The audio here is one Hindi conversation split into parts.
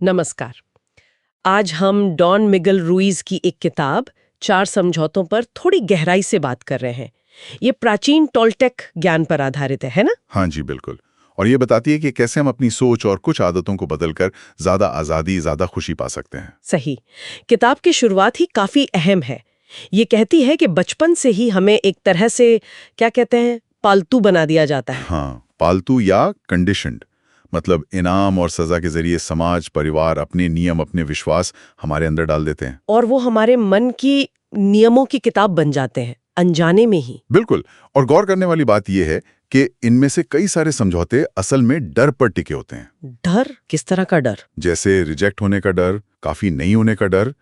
नमस्कार। आज हम डॉन मिगल रुइज की एक किताब चार समझौतों पर थोड़ी गहराई से बात कर रहे हैं। ये प्राचीन टोल्टेक ज्ञान पर आधारित है ना? हाँ जी, बिल्कुल। और ये बताती है कि कैसे हम अपनी सोच और कुछ आदतों को बदलकर ज्यादा आजादी, ज्यादा खुशी पा सकते हैं। सही। किताब की शुरुआत ही काफी अहम है। ये कहती है कि बचपन से ही हमें एक तरह से क्या कहते हैं, पालतू बना दिया जाता है। हाँ, पालतू या कंडीशन्ड, मतलब इनाम और सजा के जरिए समाज, परिवार अपने नियम, अपने विश्वास हमारे अंदर डाल देते हैं। और वो हमारे मन की नियमों की किताब बन जाते हैं, अनजाने में ही। बिल्कुल। और गौर करने वाली बात यह है कि इनमें से कई सारे समझौते असल में डर पर टिके होते हैं। डर? किस तरह का डर? जैसे रिजेक्ट होने का डर, काफी नहीं होने का डर,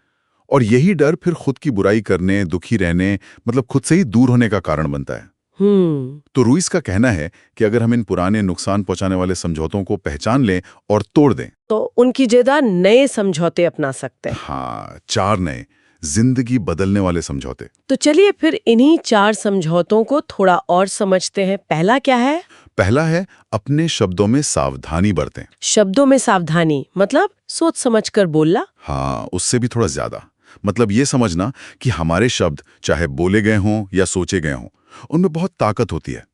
और यही डर फिर खुद की बुराई करने, दुखी रहने, मतलब खुद से ही दूर होने का कारण बनता है। तो रुइस का कहना है कि अगर हम इन पुराने नुकसान पहुंचाने वाले समझौतों को पहचान लें और तोड़ दें, तो उनकी जगह नए समझौते अपना सकते हैं। हाँ, 4 नए जिंदगी बदलने वाले समझौते। तो चलिए फिर इन्हीं चार समझौतों को थोड़ा और समझते हैं। पहला क्या है? पहला है अपने शब्दों में सावधानी बरतें। शब्दों में सावधानी मतलब सोच समझकर बोलना। हाँ, उससे भी थोड़ा ज्यादा, मतलब ये समझना कि हमारे शब्द चाहे बोले गए हों या सोचे गए हों, उनमें बहुत ताकत होती है।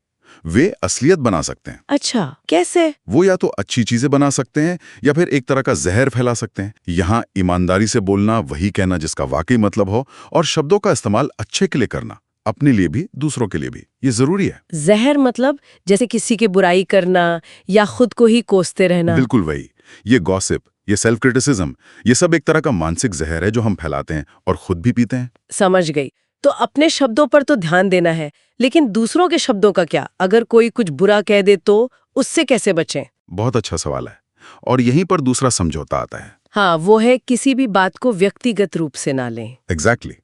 वे असलियत बना सकते हैं। अच्छा, कैसे? वो या तो अच्छी चीजें बना सकते हैं या फिर एक तरह का जहर फैला सकते हैं। यहाँ ईमानदारी से बोलना, वही कहना जिसका वाकई मतलब हो, और शब्दों का इस्तेमाल अच्छे के लिए करना, अपने लिए भी दूसरों के लिए भी, ये जरूरी है। जहर मतलब जैसे किसी की बुराई करना या खुद को ही कोसते रहना। बिल्कुल वही। ये गॉसिप, ये सेल्फ क्रिटिसिज्म, ये सब एक तरह का मानसिक जहर है जो हम फैलाते हैं और खुद भी पीते हैं। समझ गई। तो अपने शब्दों पर तो ध्यान देना है, लेकिन दूसरों के शब्दों का क्या? अगर कोई कुछ बुरा कह दे तो उससे कैसे बचें? बहुत अच्छा सवाल है। और यहीं पर दूसरा समझौता आता है। हाँ, वो है किसी भी बात को व्यक्तिगत रूप से ना लें। एग्जैक्टली।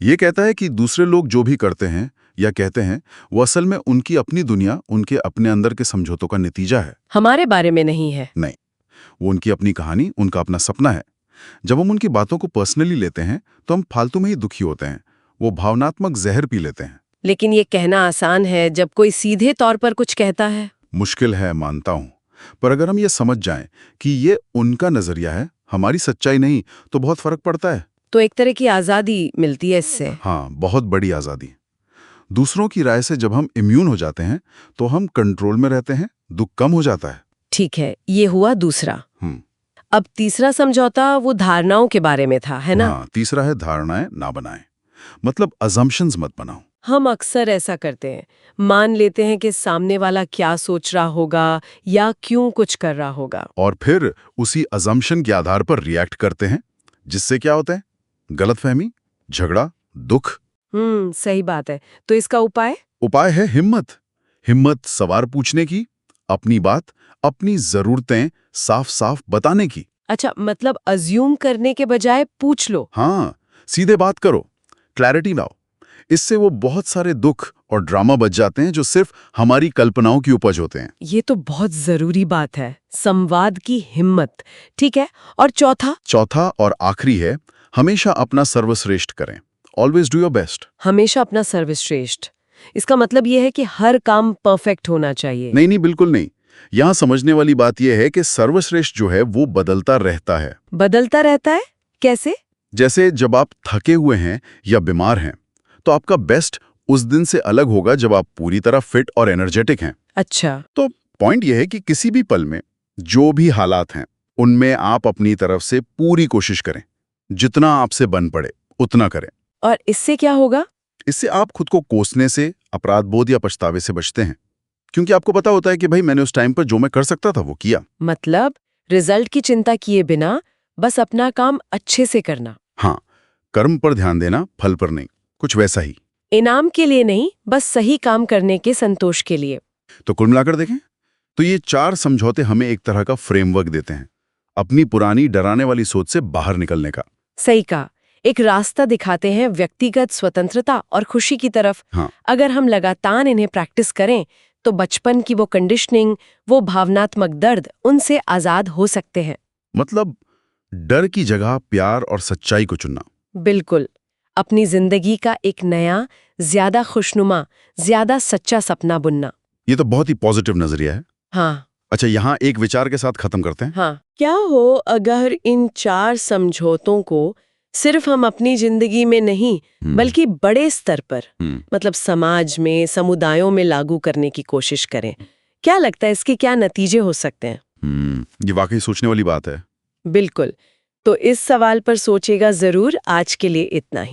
ये कहता है कि दूसरे लोग जो भी करते हैं या कहते हैं, वो असल में उनकी अपनी दुनिया, उनके अपने अंदर के समझौतों का नतीजा है। हमारे बारे में नहीं है। नहीं, वो उनकी अपनी कहानी, उनका अपना सपना है। जब हम उनकी बातों को पर्सनली लेते हैं तो हम फालतू में ही दुखी होते हैं। वो भावनात्मक जहर पी लेते हैं। लेकिन ये कहना आसान है जब कोई सीधे तौर पर कुछ कहता है। मुश्किल है, मानता हूं। पर अगर हम ये समझ जाएं कि ये उनका नजरिया है, हमारी सच्चाई नहीं, तो बहुत फर्क पड़ता है। तो एक तरह की आजादी मिलती है इससे। हाँ, बहुत बड़ी आजादी। दूसरों की राय से जब हम इम्यून हो जाते हैं तो हम कंट्रोल में रहते हैं, दुख कम हो जाता है। ठीक है, ये हुआ दूसरा। हम्म। अब तीसरा समझौता वो धारणाओं के बारे में था, है ना? हाँ, तीसरा है धारणाएं ना बनाएं, मतलब अजम्पशंस मत बनाओ। हम अक्सर ऐसा करते हैं, मान लेते हैं कि सामने वाला क्या सोच रहा होगा या क्यों कुछ कर रहा होगा। और फिर उसी अजम्पशन के आधार पर रिएक्ट करते हैं, जिससे क्या होता है? गलतफहमी, झगड़ा, दुख। सही बात है। तो इसका उपाय? उपाय है हिम्मत। हिम्मत सवाल पूछने की, अपनी बात, अपनी जरूरतें साफ साफ बताने की। अच्छा, मतलब अज्यूम करने के बजाय पूछ लो। हाँ, सीधे बात करो, क्लैरिटी लाओ। इससे वो बहुत सारे दुख और ड्रामा बच जाते हैं जो सिर्फ हमारी कल्पनाओं की उपज होते हैं। ये तो बहुत जरूरी बात है, संवाद की हिम्मत। ठीक है, और चौथा और आखिरी है, हमेशा अपना सर्वश्रेष्ठ करें। Always do your best. हमेशा अपना सर्वश्रेष्ठ। इसका मतलब ये है कि हर काम परफेक्ट होना चाहिए? नहीं नहीं, बिल्कुल नहीं। यहाँ समझने वाली बात यह है कि सर्वश्रेष्ठ जो है वो बदलता रहता है। बदलता रहता है? कैसे? जैसे जब आप थके हुए हैं या बीमार हैं, तो आपका बेस्ट उस दिन से अलग होगा जब आप पूरी तरह फिट और एनर्जेटिक हैं। अच्छा। तो पॉइंट यह है कि किसी भी पल में जो भी हालात हैं, उनमें आप अपनी तरफ से पूरी कोशिश करें। जितना आपसे बन पड़े उतना करें। और इससे क्या होगा? इससे आप खुद को कोसने से, अपराध बोध या पछतावे से बचते हैं, क्योंकि आपको पता होता है कि भाई मैंने उस टाइम पर जो मैं कर सकता था वो किया। मतलब रिजल्ट की चिंता किए बिना बस अपना काम अच्छे से करना। हाँ, कर्म पर ध्यान देना, फल पर नहीं। कुछ वैसा ही। इनाम के लिए नहीं, बस सही काम करने के संतोष के लिए। तो कुल मिलाकर देखें तो ये 4 समझौते हमें एक तरह का फ्रेमवर्क देते हैं, अपनी पुरानी डराने वाली सोच से बाहर निकलने का। सही कहा। एक रास्ता दिखाते हैं व्यक्तिगत स्वतंत्रता और खुशी की तरफ। हाँ। अगर हम लगातार इन्हें प्रैक्टिस करें तो बचपन की वो कंडीशनिंग, वो भावनात्मक दर्द, उनसे आजाद हो सकते हैं। मतलब डर की जगह प्यार और सच्चाई को चुनना। बिल्कुल। अपनी जिंदगी का एक नया, ज्यादा खुशनुमा, ज्यादा सच्चा सपना बुनना। ये तो बहुत ही पॉजिटिव नजरिया है। हाँ, अच्छा, यहाँ एक विचार के साथ खत्म करते हैं। हाँ, क्या हो अगर इन 4 समझौतों को सिर्फ हम अपनी जिंदगी में नहीं बल्कि बड़े स्तर पर मतलब समाज में, समुदायों में लागू करने की कोशिश करें? क्या लगता है इसके क्या नतीजे हो सकते हैं? ये वाकई सोचने वाली बात है। बिल्कुल। तो इस सवाल पर सोचेगा जरूर। आज के लिए इतना ही।